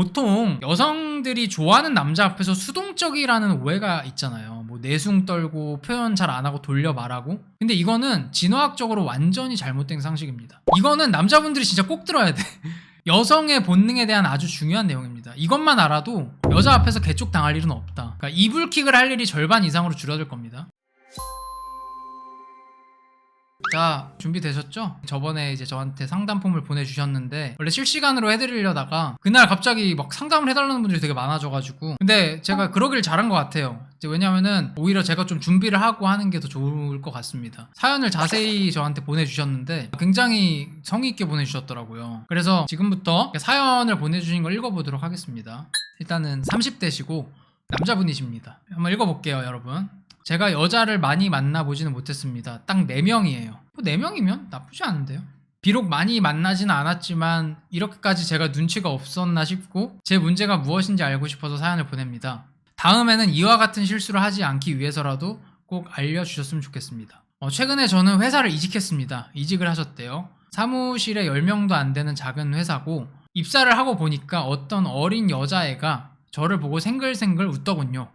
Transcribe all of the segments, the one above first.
보통 여성들이 좋아하는 남자 앞에서 수동적이라는 오해가 있잖아요. 뭐 내숭 떨고 표현 잘 안 하고 돌려 말하고. 근데 이거는 진화학적으로 완전히 잘못된 상식입니다. 이거는 남자분들이 진짜 꼭 들어야 돼. 여성의 본능에 대한 아주 중요한 내용입니다. 이것만 알아도 여자 앞에서 개쪽 당할 일은 없다. 그러니까 이불킥을 할 일이 절반 이상으로 줄어들 겁니다. 자, 준비되셨죠? 저번에 이제 저한테 상담 폼을 보내주셨는데 원래 실시간으로 해드리려다가 그날 갑자기 막 상담을 해달라는 분들이 되게 많아져가지고, 근데 제가 그러길 잘한 것 같아요. 왜냐면은 오히려 제가 좀 준비를 하고 하는 게 더 좋을 것 같습니다. 사연을 자세히 저한테 보내주셨는데 굉장히 성의있게 보내주셨더라고요. 그래서 지금부터 사연을 보내주신 걸 읽어보도록 하겠습니다. 일단은 30대시고 남자분이십니다. 한번 읽어볼게요, 여러분. 제가 여자를 많이 만나보지는 못했습니다. 딱 4명이에요. 4명이면 나쁘지 않은데요. 비록 많이 만나지는 않았지만 이렇게까지 제가 눈치가 없었나 싶고 제 문제가 무엇인지 알고 싶어서 사연을 보냅니다. 다음에는 이와 같은 실수를 하지 않기 위해서라도 꼭 알려주셨으면 좋겠습니다. 최근에 저는 회사를 이직했습니다. 이직을 하셨대요. 사무실에 10명도 안 되는 작은 회사고 입사를 하고 보니까 어떤 어린 여자애가 저를 보고 생글생글 웃더군요.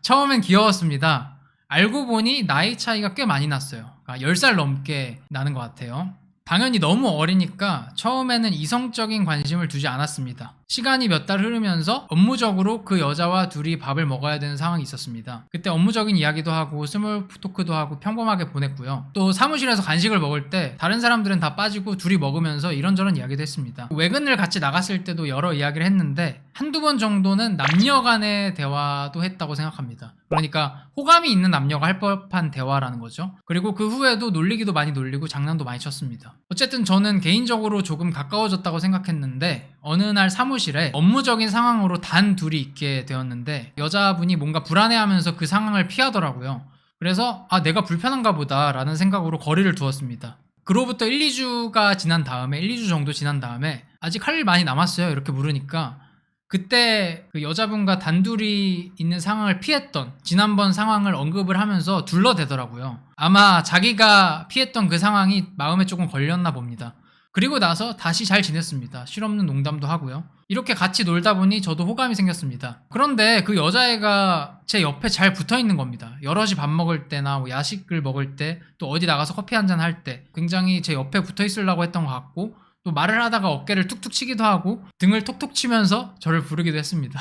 처음엔 귀여웠습니다. 알고 보니 나이 차이가 꽤 많이 났어요. 그러니까 10살 넘게 나는 것 같아요. 당연히 너무 어리니까 처음에는 이성적인 관심을 두지 않았습니다. 시간이 몇 달 흐르면서 업무적으로 그 여자와 둘이 밥을 먹어야 되는 상황이 있었습니다. 그때 업무적인 이야기도 하고 스몰 토크도 하고 평범하게 보냈고요. 또 사무실에서 간식을 먹을 때 다른 사람들은 다 빠지고 둘이 먹으면서 이런저런 이야기도 했습니다. 외근을 같이 나갔을 때도 여러 이야기를 했는데 한두 번 정도는 남녀 간의 대화도 했다고 생각합니다. 그러니까 호감이 있는 남녀가 할 법한 대화라는 거죠. 그리고 그 후에도 놀리기도 많이 놀리고 장난도 많이 쳤습니다. 어쨌든 저는 개인적으로 조금 가까워졌다고 생각했는데 어느 날 사무실에 업무적인 상황으로 단 둘이 있게 되었는데 여자분이 뭔가 불안해하면서 그 상황을 피하더라고요. 그래서 내가 불편한가 보다 라는 생각으로 거리를 두었습니다. 그로부터 1, 2주가 지난 다음에 1, 2주 정도 지난 다음에 아직 할 일 많이 남았어요 이렇게 물으니까 그때 그 여자분과 단둘이 있는 상황을 피했던 지난번 상황을 언급을 하면서 둘러대더라고요. 아마 자기가 피했던 그 상황이 마음에 조금 걸렸나 봅니다. 그리고 나서 다시 잘 지냈습니다. 실없는 농담도 하고요. 이렇게 같이 놀다 보니 저도 호감이 생겼습니다. 그런데 그 여자애가 제 옆에 잘 붙어 있는 겁니다. 여럿이 밥 먹을 때나 뭐 야식을 먹을 때 또 어디 나가서 커피 한잔 할 때 굉장히 제 옆에 붙어 있으려고 했던 것 같고 또 말을 하다가 어깨를 툭툭 치기도 하고 등을 톡톡 치면서 저를 부르기도 했습니다.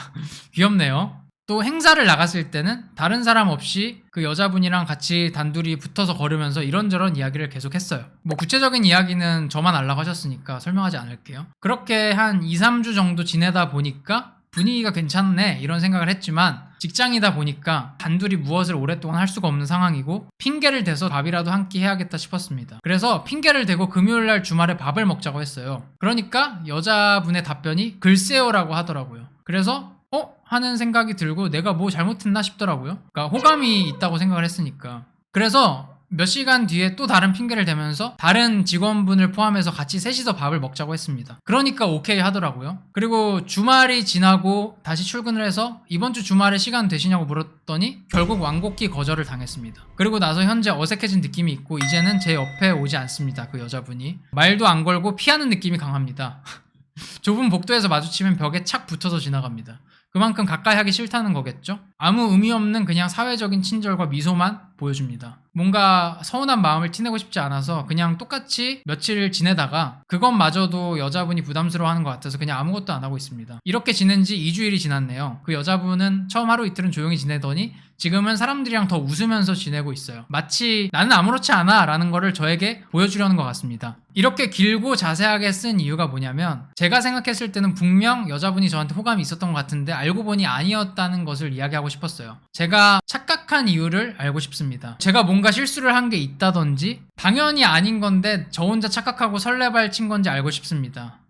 귀엽네요. 또 행사를 나갔을 때는 다른 사람 없이 그 여자분이랑 같이 단둘이 붙어서 걸으면서 이런저런 이야기를 계속 했어요. 뭐 구체적인 이야기는 저만 알라고 하셨으니까 설명하지 않을게요. 그렇게 한 2, 3주 정도 지내다 보니까 분위기가 괜찮네 이런 생각을 했지만 직장이다 보니까 단둘이 무엇을 오랫동안 할 수가 없는 상황이고 핑계를 대서 밥이라도 한 끼 해야겠다 싶었습니다. 그래서 핑계를 대고 금요일날 주말에 밥을 먹자고 했어요. 그러니까 여자분의 답변이 글쎄요라고 하더라고요. 그래서 하는 생각이 들고 내가 뭐 잘못했나 싶더라고요. 그러니까 호감이 있다고 생각을 했으니까. 그래서 몇 시간 뒤에 또 다른 핑계를 대면서 다른 직원분을 포함해서 같이 셋이서 밥을 먹자고 했습니다. 그러니까 오케이 하더라고요. 그리고 주말이 지나고 다시 출근을 해서 이번 주 주말에 시간 되시냐고 물었더니 결국 완곡히 거절을 당했습니다. 그리고 나서 현재 어색해진 느낌이 있고 이제는 제 옆에 오지 않습니다. 그 여자분이. 말도 안 걸고 피하는 느낌이 강합니다. 좁은 복도에서 마주치면 벽에 착 붙어서 지나갑니다. 그만큼 가까이 하기 싫다는 거겠죠? 아무 의미 없는 그냥 사회적인 친절과 미소만 보여줍니다. 뭔가 서운한 마음을 티내고 싶지 않아서 그냥 똑같이 며칠 지내다가 그것마저도 여자분이 부담스러워하는 것 같아서 그냥 아무것도 안 하고 있습니다. 이렇게 지낸 지 2주일이 지났네요. 그 여자분은 처음 하루 이틀은 조용히 지내더니 지금은 사람들이랑 더 웃으면서 지내고 있어요. 마치 나는 아무렇지 않아 라는 거를 저에게 보여주려는 것 같습니다. 이렇게 길고 자세하게 쓴 이유가 뭐냐면 제가 생각했을 때는 분명 여자분이 저한테 호감이 있었던 것 같은데 알고 보니 아니었다는 것을 이야기하고 싶었어요. 제가 착각한 이유를 알고 싶습니다. 제가 뭔가 실수를 한 게 있다든지 당연히 아닌 건데 저 혼자 착각하고 설레발 친 건지 알고 싶습니다.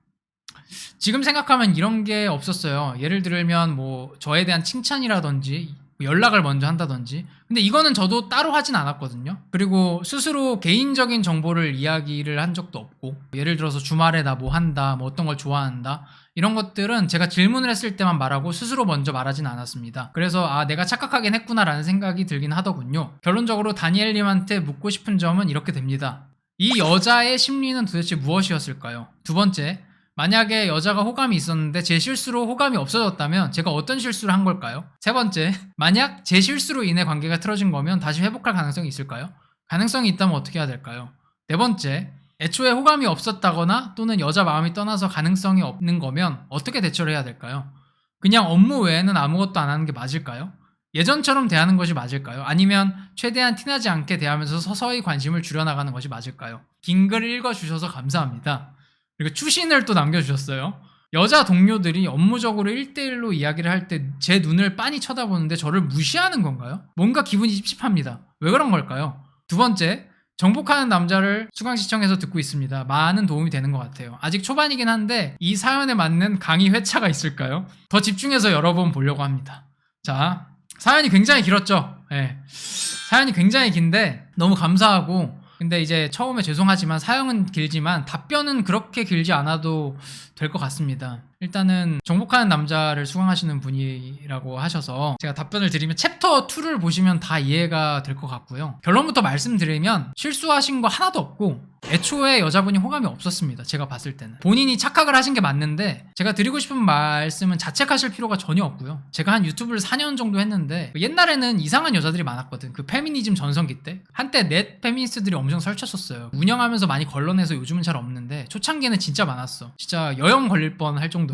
지금 생각하면 이런 게 없었어요. 예를 들면 뭐 저에 대한 칭찬이라든지 연락을 먼저 한다든지. 근데 이거는 저도 따로 하진 않았거든요. 그리고 스스로 개인적인 정보를 이야기를 한 적도 없고 예를 들어서 주말에 나 뭐 한다, 뭐 어떤 걸 좋아한다 이런 것들은 제가 질문을 했을 때만 말하고 스스로 먼저 말하진 않았습니다. 그래서 내가 착각하긴 했구나 라는 생각이 들긴 하더군요. 결론적으로 다니엘님한테 묻고 싶은 점은 이렇게 됩니다. 이 여자의 심리는 도대체 무엇이었을까요? 두 번째, 만약에 여자가 호감이 있었는데 제 실수로 호감이 없어졌다면 제가 어떤 실수를 한 걸까요? 세 번째, 만약 제 실수로 인해 관계가 틀어진 거면 다시 회복할 가능성이 있을까요? 가능성이 있다면 어떻게 해야 될까요? 네 번째, 애초에 호감이 없었다거나 또는 여자 마음이 떠나서 가능성이 없는 거면 어떻게 대처를 해야 될까요? 그냥 업무 외에는 아무것도 안 하는 게 맞을까요? 예전처럼 대하는 것이 맞을까요? 아니면 최대한 티나지 않게 대하면서 서서히 관심을 줄여나가는 것이 맞을까요? 긴 글 읽어주셔서 감사합니다. 그리고 추신을 또 남겨주셨어요. 여자 동료들이 업무적으로 1대1로 이야기를 할 때 제 눈을 빤히 쳐다보는데 저를 무시하는 건가요? 뭔가 기분이 찝찝합니다. 왜 그런 걸까요? 두 번째, 정복하는 남자를 수강시청에서 듣고 있습니다. 많은 도움이 되는 것 같아요. 아직 초반이긴 한데 이 사연에 맞는 강의 회차가 있을까요? 더 집중해서 여러 번 보려고 합니다. 자, 사연이 굉장히 길었죠? 네. 사연이 굉장히 긴데 너무 감사하고, 근데 이제 처음에 죄송하지만 사연은 길지만 답변은 그렇게 길지 않아도 될 것 같습니다. 일단은 정복하는 남자를 수강하시는 분이라고 하셔서 제가 답변을 드리면 챕터 2를 보시면 다 이해가 될 것 같고요. 결론부터 말씀드리면 실수하신 거 하나도 없고 애초에 여자분이 호감이 없었습니다. 제가 봤을 때는 본인이 착각을 하신 게 맞는데, 제가 드리고 싶은 말씀은 자책하실 필요가 전혀 없고요. 제가 한 유튜브를 4년 정도 했는데 옛날에는 이상한 여자들이 많았거든. 그 페미니즘 전성기 때 한때 넷 페미니스트들이 엄청 설쳤었어요. 운영하면서 많이 걸러내서 요즘은 잘 없는데 초창기에는 진짜 많았어. 진짜 여영 걸릴 뻔 할 정도로.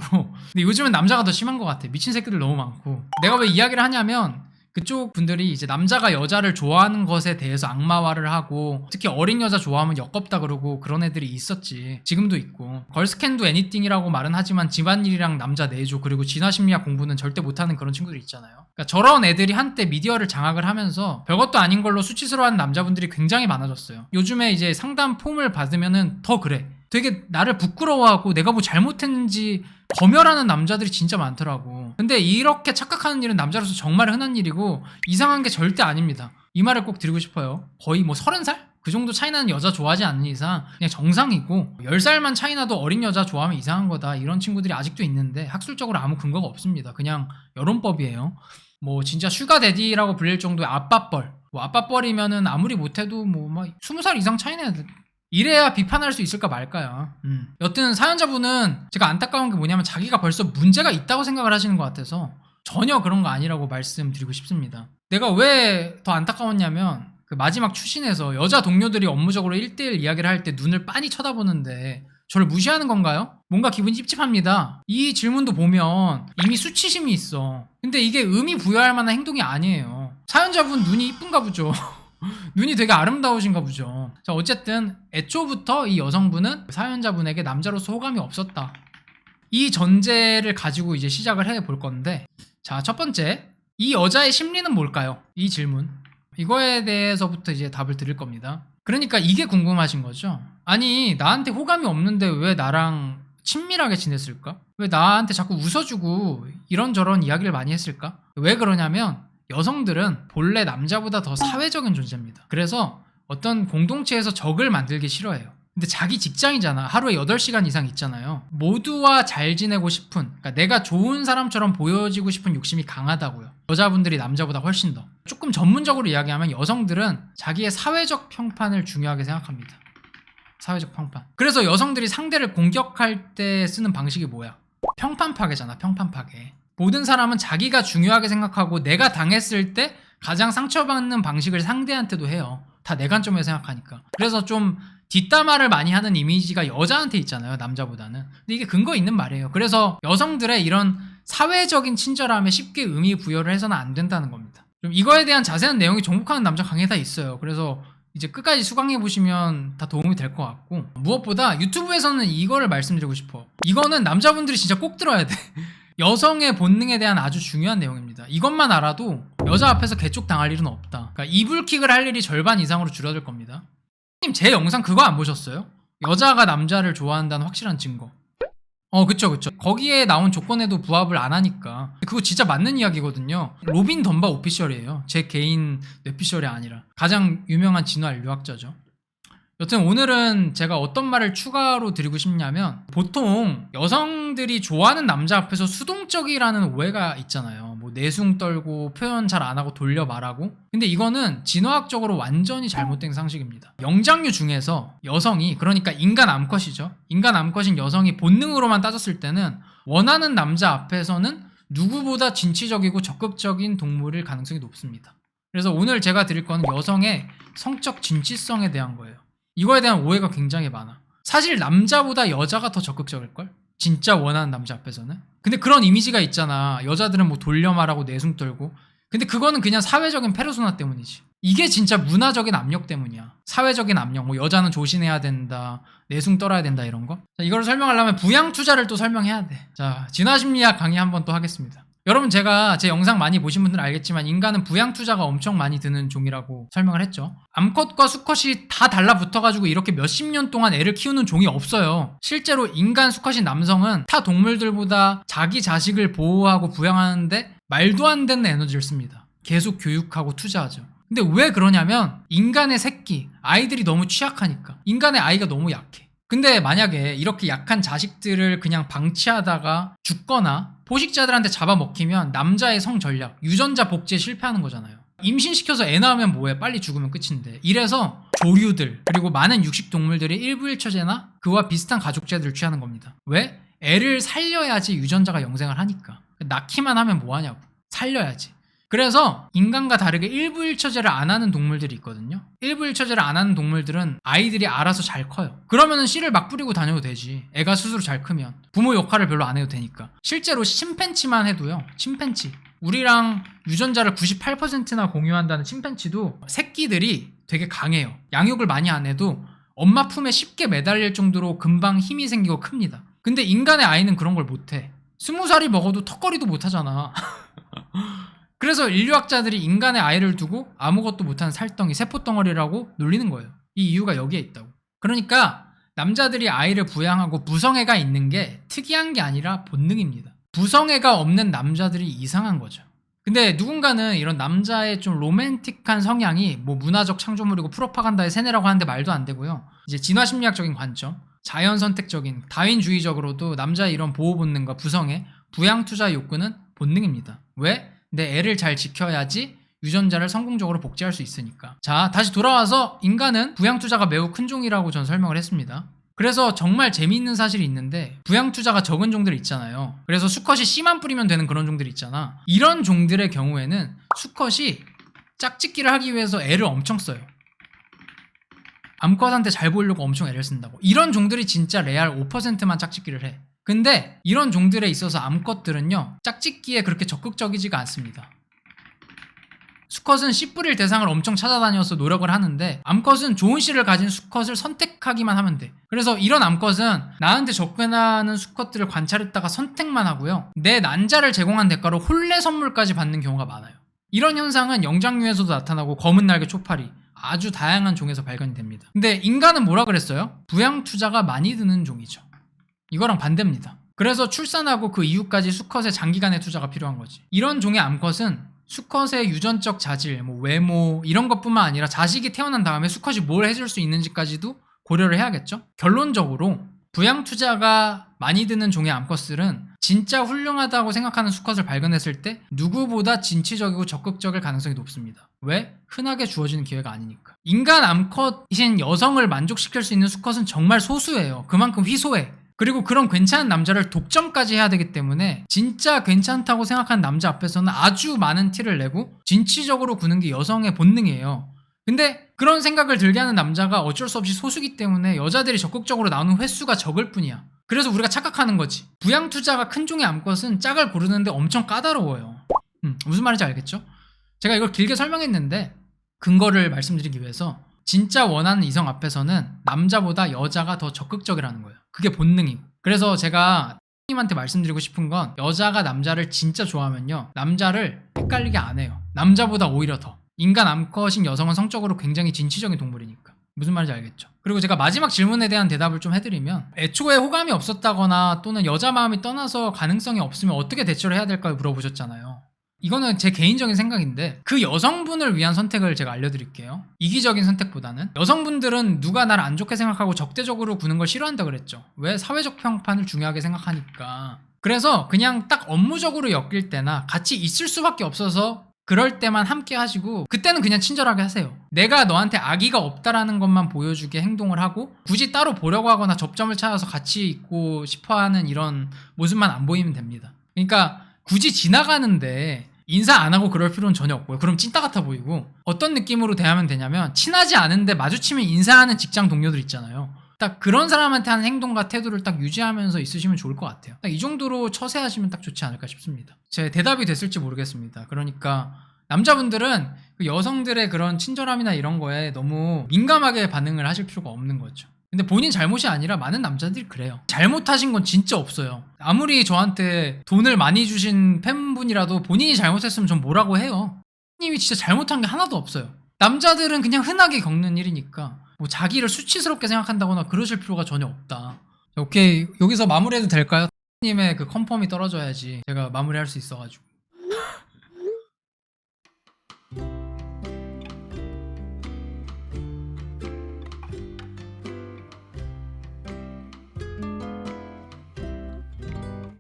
근데 요즘은 남자가 더 심한 것 같아. 미친 새끼들 너무 많고. 내가 왜 이야기를 하냐면 그쪽 분들이 이제 남자가 여자를 좋아하는 것에 대해서 악마화를 하고, 특히 어린 여자 좋아하면 역겹다 그러고 그런 애들이 있었지. 지금도 있고. 걸스캔도 애니띵이라고 말은 하지만 집안일이랑 남자 내조 그리고 진화심리학 공부는 절대 못하는 그런 친구들 있잖아요. 그러니까 저런 애들이 한때 미디어를 장악을 하면서 별것도 아닌 걸로 수치스러워하는 남자분들이 굉장히 많아졌어요. 요즘에 이제 상담 폼을 받으면은 더 그래. 되게 나를 부끄러워하고 내가 뭐 잘못했는지 검열하는 남자들이 진짜 많더라고. 근데 이렇게 착각하는 일은 남자로서 정말 흔한 일이고 이상한 게 절대 아닙니다. 이 말을 꼭 드리고 싶어요. 거의 뭐 30살? 그 정도 차이 나는 여자 좋아하지 않는 이상 그냥 정상이고, 10살만 차이 나도 어린 여자 좋아하면 이상한 거다, 이런 친구들이 아직도 있는데 학술적으로 아무 근거가 없습니다. 그냥 여론법이에요. 뭐 진짜 슈가데디라고 불릴 정도의 아빠뻘, 뭐 아빠뻘이면은 아무리 못해도 뭐 막 20살 이상 차이 나야 돼. 이래야 비판할 수 있을까 말까요. 여튼 사연자분은 제가 안타까운 게 뭐냐면 자기가 벌써 문제가 있다고 생각을 하시는 것 같아서 전혀 그런 거 아니라고 말씀드리고 싶습니다. 내가 왜 더 안타까웠냐면 그 마지막 추신에서 여자 동료들이 업무적으로 1대1 이야기를 할 때 눈을 빤히 쳐다보는데 저를 무시하는 건가요? 뭔가 기분이 찝찝합니다. 이 질문도 보면 이미 수치심이 있어. 근데 이게 의미 부여할 만한 행동이 아니에요. 사연자분 눈이 이쁜가 보죠. 눈이 되게 아름다우신가 보죠. 자, 어쨌든 애초부터 이 여성분은 사연자분에게 남자로서 호감이 없었다, 이 전제를 가지고 이제 시작을 해볼 건데, 자, 첫 번째, 이 여자의 심리는 뭘까요? 이 질문, 이거에 대해서부터 이제 답을 드릴 겁니다. 그러니까 이게 궁금하신 거죠. 아니, 나한테 호감이 없는데 왜 나랑 친밀하게 지냈을까? 왜 나한테 자꾸 웃어주고 이런저런 이야기를 많이 했을까? 왜 그러냐면 여성들은 본래 남자보다 더 사회적인 존재입니다. 그래서 어떤 공동체에서 적을 만들기 싫어해요. 근데 자기 직장이잖아. 하루에 8시간 이상 있잖아요. 모두와 잘 지내고 싶은, 그러니까 내가 좋은 사람처럼 보여지고 싶은 욕심이 강하다고요. 여자분들이 남자보다 훨씬 더. 조금 전문적으로 이야기하면 여성들은 자기의 사회적 평판을 중요하게 생각합니다. 사회적 평판. 그래서 여성들이 상대를 공격할 때 쓰는 방식이 뭐야? 평판 파괴잖아. 평판 파괴. 모든 사람은 자기가 중요하게 생각하고 내가 당했을 때 가장 상처받는 방식을 상대한테도 해요. 다 내 관점에서 생각하니까. 그래서 좀 뒷담화를 많이 하는 이미지가 여자한테 있잖아요, 남자보다는. 근데 이게 근거 있는 말이에요. 그래서 여성들의 이런 사회적인 친절함에 쉽게 의미 부여를 해서는 안 된다는 겁니다. 좀 이거에 대한 자세한 내용이 정복하는 남자 강의에 다 있어요. 그래서 이제 끝까지 수강해 보시면 다 도움이 될 것 같고, 무엇보다 유튜브에서는 이거를 말씀드리고 싶어. 이거는 남자분들이 진짜 꼭 들어야 돼. 여성의 본능에 대한 아주 중요한 내용입니다. 이것만 알아도 여자 앞에서 개쪽 당할 일은 없다. 그러니까 이불킥을 할 일이 절반 이상으로 줄어들 겁니다. 님, 제 영상 그거 안 보셨어요? 여자가 남자를 좋아한다는 확실한 증거. 그쵸. 거기에 나온 조건에도 부합을 안 하니까. 그거 진짜 맞는 이야기거든요. 로빈 덤바 오피셜이에요. 제 개인 뇌피셜이 아니라. 가장 유명한 진화 인류학자죠. 여튼 오늘은 제가 어떤 말을 추가로 드리고 싶냐면, 보통 여성들이 좋아하는 남자 앞에서 수동적이라는 오해가 있잖아요. 뭐 내숭 떨고 표현 잘 안 하고 돌려 말하고. 근데 이거는 진화학적으로 완전히 잘못된 상식입니다. 영장류 중에서 여성이, 그러니까 인간 암컷이죠. 인간 암컷인 여성이 본능으로만 따졌을 때는 원하는 남자 앞에서는 누구보다 진취적이고 적극적인 동물일 가능성이 높습니다. 그래서 오늘 제가 드릴 건 여성의 성적 진취성에 대한 거예요. 이거에 대한 오해가 굉장히 많아. 사실 남자보다 여자가 더 적극적일걸? 진짜 원하는 남자 앞에서는. 근데 그런 이미지가 있잖아. 여자들은 뭐 돌려 말하고 내숭 떨고. 근데 그거는 그냥 사회적인 페르소나 때문이지. 이게 진짜 문화적인 압력 때문이야. 사회적인 압력. 뭐 여자는 조신해야 된다, 내숭 떨어야 된다, 이런 거. 자, 이걸 설명하려면 부양 투자를 또 설명해야 돼. 자, 진화심리학 강의 한번 또 하겠습니다. 여러분, 제가 제 영상 많이 보신 분들은 알겠지만 인간은 부양 투자가 엄청 많이 드는 종이라고 설명을 했죠. 암컷과 수컷이 다 달라붙어가지고 이렇게 몇십 년 동안 애를 키우는 종이 없어요. 실제로 인간 수컷인 남성은 타 동물들보다 자기 자식을 보호하고 부양하는데 말도 안 되는 에너지를 씁니다. 계속 교육하고 투자하죠. 근데 왜 그러냐면 인간의 새끼, 아이들이 너무 취약하니까. 인간의 아이가 너무 약해. 근데 만약에 이렇게 약한 자식들을 그냥 방치하다가 죽거나 포식자들한테 잡아먹히면 남자의 성전략, 유전자 복제에 실패하는 거잖아요. 임신시켜서 애 낳으면 뭐해? 빨리 죽으면 끝인데. 이래서 조류들, 그리고 많은 육식동물들이 일부일처제나 그와 비슷한 가족제들을 취하는 겁니다. 왜? 애를 살려야지 유전자가 영생을 하니까. 낳기만 하면 뭐하냐고. 살려야지. 그래서 인간과 다르게 일부일처제를 안 하는 동물들이 있거든요. 일부일처제를 안 하는 동물들은 아이들이 알아서 잘 커요. 그러면은 씨를 막 뿌리고 다녀도 되지. 애가 스스로 잘 크면. 부모 역할을 별로 안 해도 되니까. 실제로 침팬치만 해도요. 침팬치. 우리랑 유전자를 98%나 공유한다는 침팬치도 새끼들이 되게 강해요. 양육을 많이 안 해도 엄마 품에 쉽게 매달릴 정도로 금방 힘이 생기고 큽니다. 근데 인간의 아이는 그런 걸 못해. 20살이 먹어도 턱걸이도 못하잖아. 그래서 인류학자들이 인간의 아이를 두고 아무것도 못하는 살덩이, 세포덩어리라고 놀리는 거예요. 이 이유가 여기에 있다고. 그러니까 남자들이 아이를 부양하고 부성애가 있는 게 특이한 게 아니라 본능입니다. 부성애가 없는 남자들이 이상한 거죠. 근데 누군가는 이런 남자의 좀 로맨틱한 성향이 뭐 문화적 창조물이고 프로파간다의 세뇌라고 하는데 말도 안 되고요. 이제 진화심리학적인 관점, 자연선택적인 다윈주의적으로도 남자의 이런 보호 본능과 부성애, 부양 투자 욕구는 본능입니다. 왜? 내 애를 잘 지켜야지 유전자를 성공적으로 복제할 수 있으니까. 자, 다시 돌아와서 인간은 부양 투자가 매우 큰 종이라고 전 설명을 했습니다. 그래서 정말 재미있는 사실이 있는데 부양 투자가 적은 종들이 있잖아요. 그래서 수컷이 씨만 뿌리면 되는 그런 종들이 있잖아. 이런 종들의 경우에는 수컷이 짝짓기를 하기 위해서 애를 엄청 써요. 암컷한테 잘 보이려고 엄청 애를 쓴다고. 이런 종들이 진짜 레알 5%만 짝짓기를 해. 근데 이런 종들에 있어서 암컷들은요, 짝짓기에 그렇게 적극적이지가 않습니다. 수컷은 씨 뿌릴 대상을 엄청 찾아다녀서 노력을 하는데 암컷은 좋은 씨를 가진 수컷을 선택하기만 하면 돼. 그래서 이런 암컷은 나한테 접근하는 수컷들을 관찰했다가 선택만 하고요, 내 난자를 제공한 대가로 혼례 선물까지 받는 경우가 많아요. 이런 현상은 영장류에서도 나타나고 검은 날개 초파리, 아주 다양한 종에서 발견이 됩니다. 근데 인간은 뭐라 그랬어요? 부양 투자가 많이 드는 종이죠. 이거랑 반대입니다. 그래서 출산하고 그 이후까지 수컷의 장기간의 투자가 필요한 거지. 이런 종의 암컷은 수컷의 유전적 자질, 뭐 외모 이런 것뿐만 아니라 자식이 태어난 다음에 수컷이 뭘 해줄 수 있는지까지도 고려를 해야겠죠. 결론적으로 부양 투자가 많이 드는 종의 암컷들은 진짜 훌륭하다고 생각하는 수컷을 발견했을 때 누구보다 진취적이고 적극적일 가능성이 높습니다. 왜? 흔하게 주어지는 기회가 아니니까. 인간 암컷이신 여성을 만족시킬 수 있는 수컷은 정말 소수예요. 그만큼 희소해. 그리고 그런 괜찮은 남자를 독점까지 해야 되기 때문에 진짜 괜찮다고 생각하는 남자 앞에서는 아주 많은 티를 내고 진취적으로 구는 게 여성의 본능이에요. 근데 그런 생각을 들게 하는 남자가 어쩔 수 없이 소수기 때문에 여자들이 적극적으로 나오는 횟수가 적을 뿐이야. 그래서 우리가 착각하는 거지. 부양 투자가 큰 종의 암컷은 짝을 고르는데 엄청 까다로워요. 무슨 말인지 알겠죠? 제가 이걸 길게 설명했는데 근거를 말씀드리기 위해서 진짜 원하는 이성 앞에서는 남자보다 여자가 더 적극적이라는 거예요. 그게 본능이고. 그래서 제가 님한테 말씀드리고 싶은 건 여자가 남자를 진짜 좋아하면요, 남자를 헷갈리게 안 해요. 남자보다 오히려 더. 인간 암컷인 여성은 성적으로 굉장히 진취적인 동물이니까. 무슨 말인지 알겠죠? 그리고 제가 마지막 질문에 대한 대답을 좀 해드리면, 애초에 호감이 없었다거나 또는 여자 마음이 떠나서 가능성이 없으면 어떻게 대처를 해야 될까요? 물어보셨잖아요. 이거는 제 개인적인 생각인데 그 여성분을 위한 선택을 제가 알려드릴게요. 이기적인 선택보다는. 여성분들은 누가 나를 안 좋게 생각하고 적대적으로 구는 걸 싫어한다 그랬죠. 왜? 사회적 평판을 중요하게 생각하니까. 그래서 그냥 딱 업무적으로 엮일 때나 같이 있을 수밖에 없어서 그럴 때만 함께 하시고, 그때는 그냥 친절하게 하세요. 내가 너한테 악의가 없다라는 것만 보여주게 행동을 하고, 굳이 따로 보려고 하거나 접점을 찾아서 같이 있고 싶어하는 이런 모습만 안 보이면 됩니다. 그러니까 굳이 지나가는데 인사 안 하고 그럴 필요는 전혀 없고요. 그럼 찐따 같아 보이고, 어떤 느낌으로 대하면 되냐면, 친하지 않은데 마주치면 인사하는 직장 동료들 있잖아요. 딱 그런 사람한테 하는 행동과 태도를 딱 유지하면서 있으시면 좋을 것 같아요. 딱 이 정도로 처세하시면 딱 좋지 않을까 싶습니다. 제 대답이 됐을지 모르겠습니다. 그러니까 남자분들은 그 여성들의 그런 친절함이나 이런 거에 너무 민감하게 반응을 하실 필요가 없는 거죠. 근데 본인 잘못이 아니라 많은 남자들이 그래요. 잘못하신 건 진짜 없어요. 아무리 저한테 돈을 많이 주신 팬분이라도 본인이 잘못했으면 전 뭐라고 해요. 님이 진짜 잘못한 게 하나도 없어요. 남자들은 그냥 흔하게 겪는 일이니까 뭐 자기를 수치스럽게 생각한다거나 그러실 필요가 전혀 없다. 오케이, 여기서 마무리해도 될까요? 님의 그 컨펌이 떨어져야지 제가 마무리할 수 있어가지고.